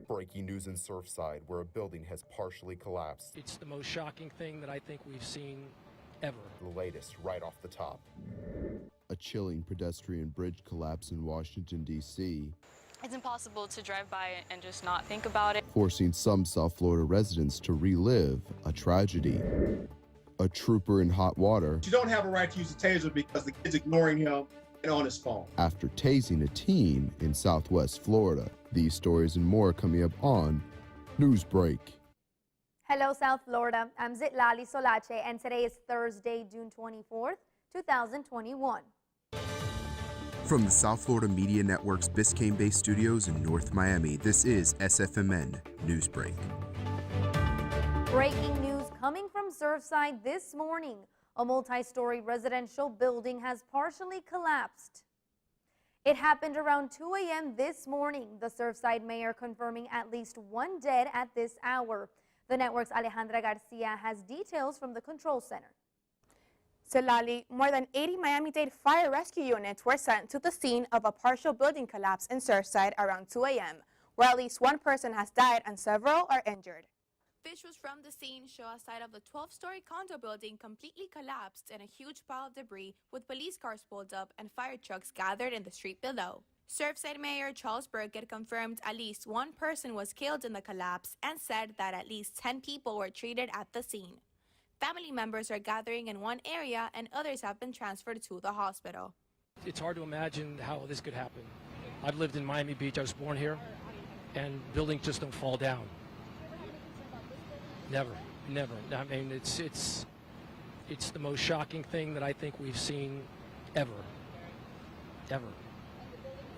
breaking news in Surfside, where a building has partially collapsed. It's the most shocking thing that I think we've seen ever. The latest right off the top. A chilling pedestrian bridge collapse in Washington, D.C. It's impossible to drive by it and just not think about it, forcing some South Florida residents to relive a tragedy. A trooper in hot water. You don't have a right to use a taser because the kid's ignoring him and on his phone. After tasing a teen in Southwest Florida. These stories and more coming up on Newsbreak. Hello, South Florida. I'm Zitlali Solache, and today is Thursday, June 24th, 2021. From the South Florida Media Network's Biscayne-based studios in North Miami, this is SFMN Newsbreak. Breaking news coming from Surfside this morning. A multi-story residential building has partially collapsed. It happened around 2 a.m. this morning. The Surfside mayor confirming at least one dead at this hour. The network's Alejandra Garcia has details from the control center. So Lali, more than 80 Miami-Dade fire rescue units were sent to the scene of a partial building collapse in Surfside around 2 a.m., where at least one person has died and several are injured. Visuals from the scene show a side of the 12-story condo building completely collapsed in a huge pile of debris, with police cars pulled up and fire trucks gathered in the street below. Surfside Mayor Charles Burkett confirmed at least one person was killed in the collapse and said that at least 10 people were treated at the scene. Family members are gathering in one area and others have been transferred to the hospital. It's hard to imagine how this could happen. I've lived in Miami Beach, I was born here, and buildings just don't fall down. Never. I mean, it's the most shocking thing that I think we've seen ever.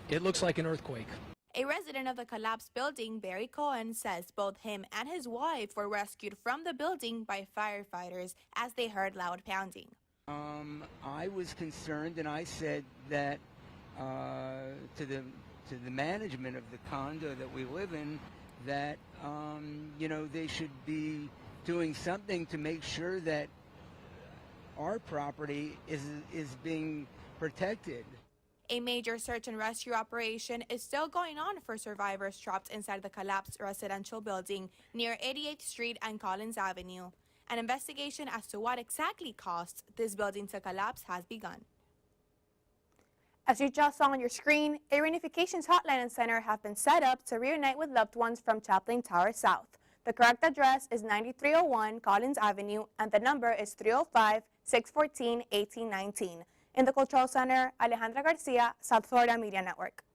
It looks like an earthquake. A resident of the collapsed building, Barry Cohen, says both him and his wife were rescued from the building by firefighters as they heard loud pounding. I was concerned, and I said that to the management of the condo that we live in, that they should be doing something to make sure that our property is being protected. A major search and rescue operation is still going on for survivors trapped inside the collapsed residential building near 88th Street and Collins Avenue. An investigation as to what exactly caused this building to collapse has begun. As you just saw on your screen, a reunifications hotline and center have been set up to reunite with loved ones from Chaplain Tower South. The correct address is 9301 Collins Avenue, and the number is 305-614-1819. In the Control Center, Alejandra Garcia, South Florida Media Network.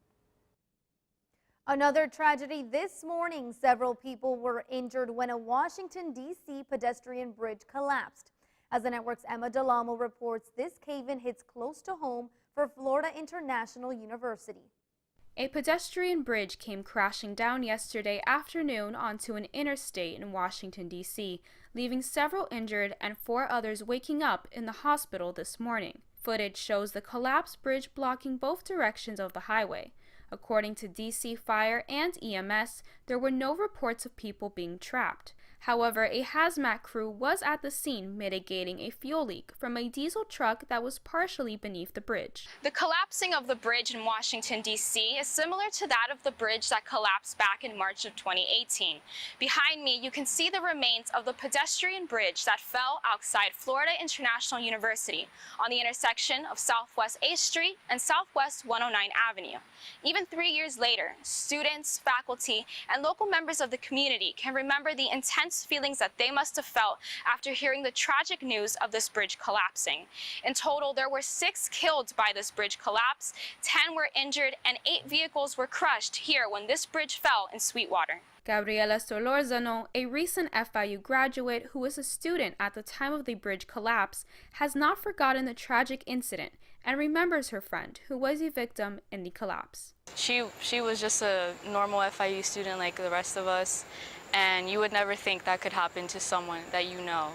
Another tragedy this morning. Several people were injured when a Washington, D.C. pedestrian bridge collapsed. As the network's Emma Delamo reports, this cave-in hits close to home for Florida International University. A pedestrian bridge came crashing down yesterday afternoon onto an interstate in Washington, D.C., leaving several injured and 4 others waking up in the hospital this morning. Footage shows the collapsed bridge blocking both directions of the highway. According to D.C. Fire and EMS, there were no reports of people being trapped. However, a hazmat crew was at the scene mitigating a fuel leak from a diesel truck that was partially beneath the bridge. The collapsing of the bridge in Washington, D.C. is similar to that of the bridge that collapsed back in March of 2018. Behind me, you can see the remains of the pedestrian bridge that fell outside Florida International University on the intersection of Southwest 8th Street and Southwest 109 Avenue. Even 3 years later, students, faculty, and local members of the community can remember the intense feelings that they must have felt after hearing the tragic news of this bridge collapsing. In total, there were 6 killed by this bridge collapse, 10 were injured, and 8 vehicles were crushed here when this bridge fell in Sweetwater. Gabriela Solorzano, a recent FIU graduate who was a student at the time of the bridge collapse, has not forgotten the tragic incident and remembers her friend who was a victim in the collapse. She was just a normal FIU student like the rest of us, and you would never think that could happen to someone that you know.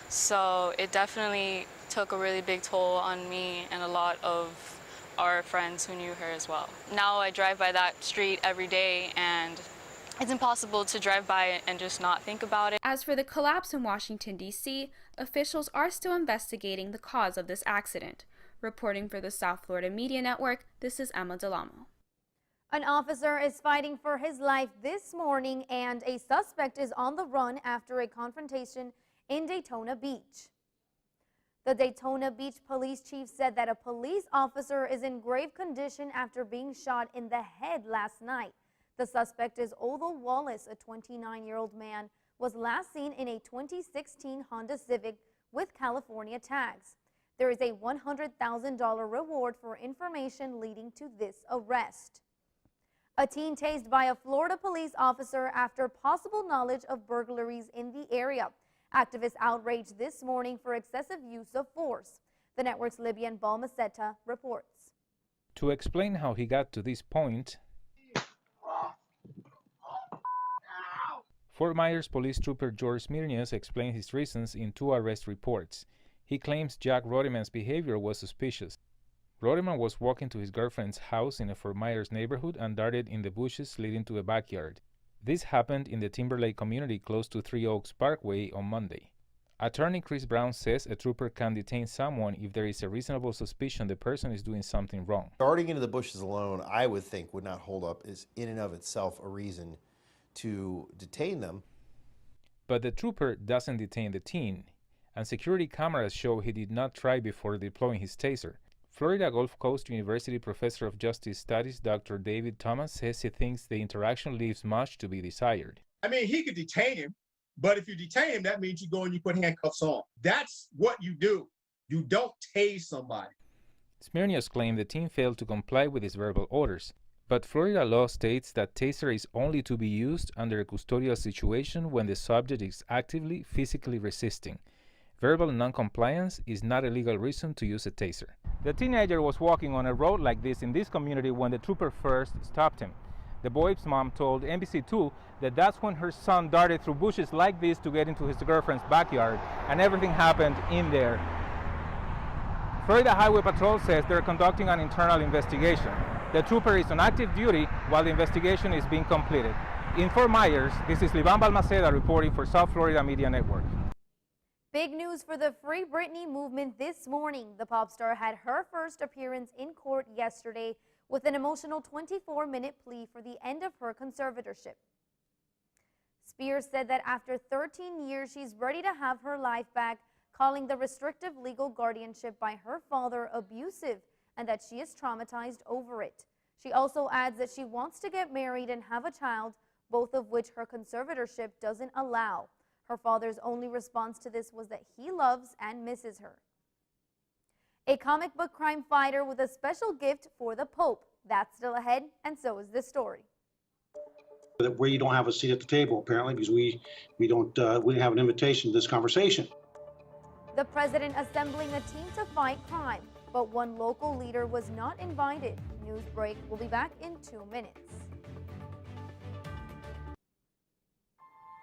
So it definitely took a really big toll on me and a lot of our friends who knew her as well. Now I drive by that street every day, and it's impossible to drive by it and just not think about it. As for the collapse in Washington, D.C., officials are still investigating the cause of this accident. Reporting for the South Florida Media Network, this is Emma Delamo. An officer is fighting for his life this morning, and a suspect is on the run after a confrontation in Daytona Beach. The Daytona Beach police chief said that a police officer is in grave condition after being shot in the head last night. The suspect is Othel Wallace, a 29-year-old man, was last seen in a 2016 Honda Civic with California tags. There is a $100,000 reward for information leading to this arrest. A teen tased by a Florida police officer after possible knowledge of burglaries in the area. Activists outraged this morning for excessive use of force. The network's Libyan Balmaceta reports. To explain how he got to this point, Fort Myers police trooper George Smirnius explained his reasons in 2 arrest reports. He claims Jack Rodeman's behavior was suspicious. Rodeman was walking to his girlfriend's house in a Fort Myers neighborhood and darted in the bushes leading to a backyard. This happened in the Timberlake community close to Three Oaks Parkway on Monday. Attorney Chris Brown says a trooper can detain someone if there is a reasonable suspicion the person is doing something wrong. Darting into the bushes alone, I would think, would not hold up as in and of itself a reason to detain them. But the trooper doesn't detain the teen, and security cameras show he did not try before deploying his taser. Florida Gulf Coast University Professor of Justice Studies Dr. David Thomas says he thinks the interaction leaves much to be desired. I mean, he could detain him, but if you detain him, that means you go and you put handcuffs on. That's what you do. You don't tase somebody. Smirnius claimed the teen failed to comply with his verbal orders, but Florida law states that taser is only to be used under a custodial situation when the subject is actively physically resisting. Verbal non-compliance is not a legal reason to use a taser. The teenager was walking on a road like this in this community when the trooper first stopped him. The boy's mom told NBC2 that that's when her son darted through bushes like this to get into his girlfriend's backyard, and everything happened in there. Florida Highway Patrol says they're conducting an internal investigation. The trooper is on active duty while the investigation is being completed. In Fort Myers, this is Libyan Balmaceda reporting for South Florida Media Network. Big news for the Free Britney movement this morning. The pop star had her first appearance in court yesterday with an emotional 24-minute plea for the end of her conservatorship. Spears said that after 13 years, she's ready to have her life back, calling the restrictive legal guardianship by her father abusive and that she is traumatized over it. She also adds that she wants to get married and have a child, both of which her conservatorship doesn't allow. Her father's only response to this was that he loves and misses her. A comic book crime fighter with a special gift for the Pope. That's still ahead, and so is this story. Where you don't have a seat at the table, apparently, because we didn't have an invitation to this conversation. The president assembling a team to fight crime, but one local leader was not invited. Newsbreak will be back in 2 minutes.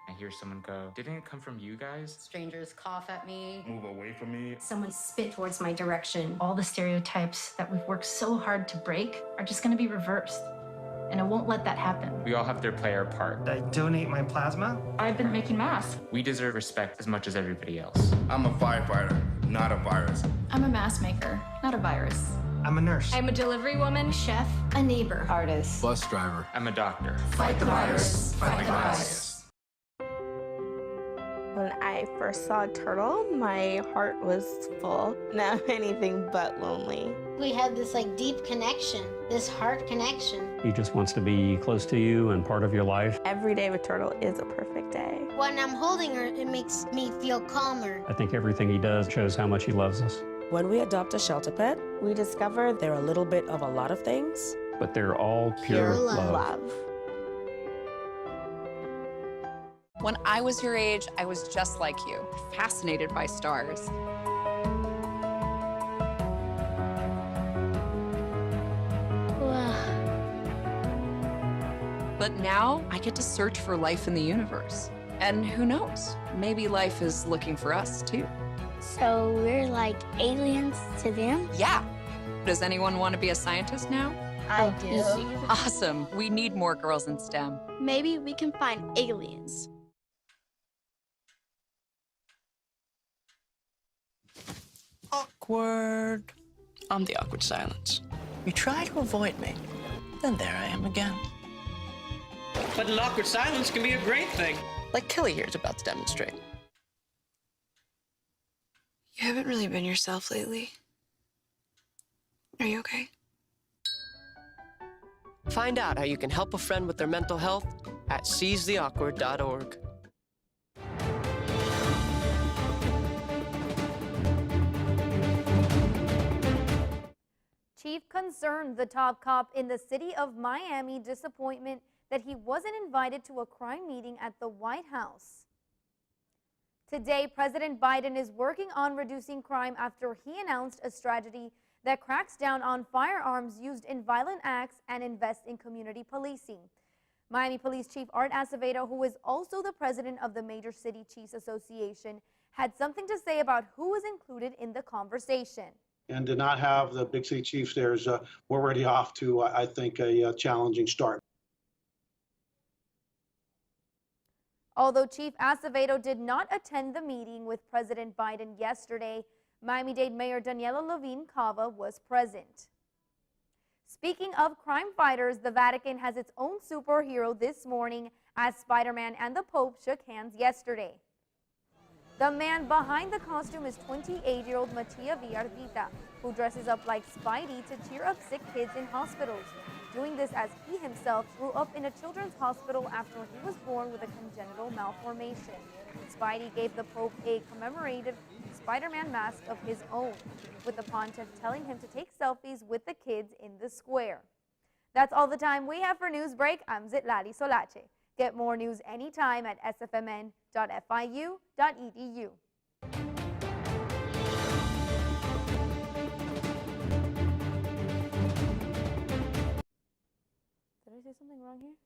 I hear someone go, "Didn't it come from you guys?" Strangers cough at me. Move away from me. Someone spit towards my direction. All the stereotypes that we've worked so hard to break are just going to be reversed. And I won't let that happen. We all have to play our part. I donate my plasma. I've been making masks. We deserve respect as much as everybody else. I'm a firefighter, not a virus. I'm a mask maker, not a virus. I'm a nurse. I'm a delivery woman, chef, a neighbor, artist, Bus driver. I'm a doctor. Fight the virus. Fight the virus. When I first saw a turtle, my heart was full. Now I'm anything but lonely. We had this deep connection, this heart connection. He just wants to be close to you and part of your life. Every day with Turtle is a perfect day. When I'm holding her, it makes me feel calmer. I think everything he does shows how much he loves us. When we adopt a shelter pet, we discover they're a little bit of a lot of things. But they're all pure love. When I was your age, I was just like you, fascinated by stars. But now I get to search for life in the universe. And who knows, maybe life is looking for us too. So we're like aliens to them? Yeah. Does anyone want to be a scientist now? I do. Awesome. We need more girls in STEM. Maybe we can find aliens. Awkward. I'm the awkward silence. You try to avoid me. then there I am again. But an awkward silence can be a great thing. Like Kelly here is about to demonstrate. You haven't really been yourself lately. Are you okay? Find out how you can help a friend with their mental health at seizetheawkward.org. Chief concerned the top cop in the city of Miami disappointment that he wasn't invited to a crime meeting at the White House. Today, President Biden is working on reducing crime after he announced a strategy that cracks down on firearms used in violent acts and invests in community policing. Miami Police Chief Art Acevedo, who is also the president of the Major City Chiefs Association, had something to say about who was included in the conversation. And to not have the big city chiefs there is, we're already off to, I think, a challenging start. Although Chief Acevedo did not attend the meeting with President Biden yesterday, Miami-Dade Mayor Daniela Levine Cava was present. Speaking of crime fighters, the Vatican has its own superhero this morning as Spider-Man and the Pope shook hands yesterday. The man behind the costume is 28-year-old Mattia Villarvita, who dresses up like Spidey to cheer up sick kids in hospitals, doing this as he himself grew up in a children's hospital after he was born with a congenital malformation. Spidey gave the Pope a commemorative Spider-Man mask of his own, with the pontiff telling him to take selfies with the kids in the square. That's all the time we have for Newsbreak. I'm Zitlali Solache. Get more news anytime at sfmn.fiu.edu. Did I say something wrong here?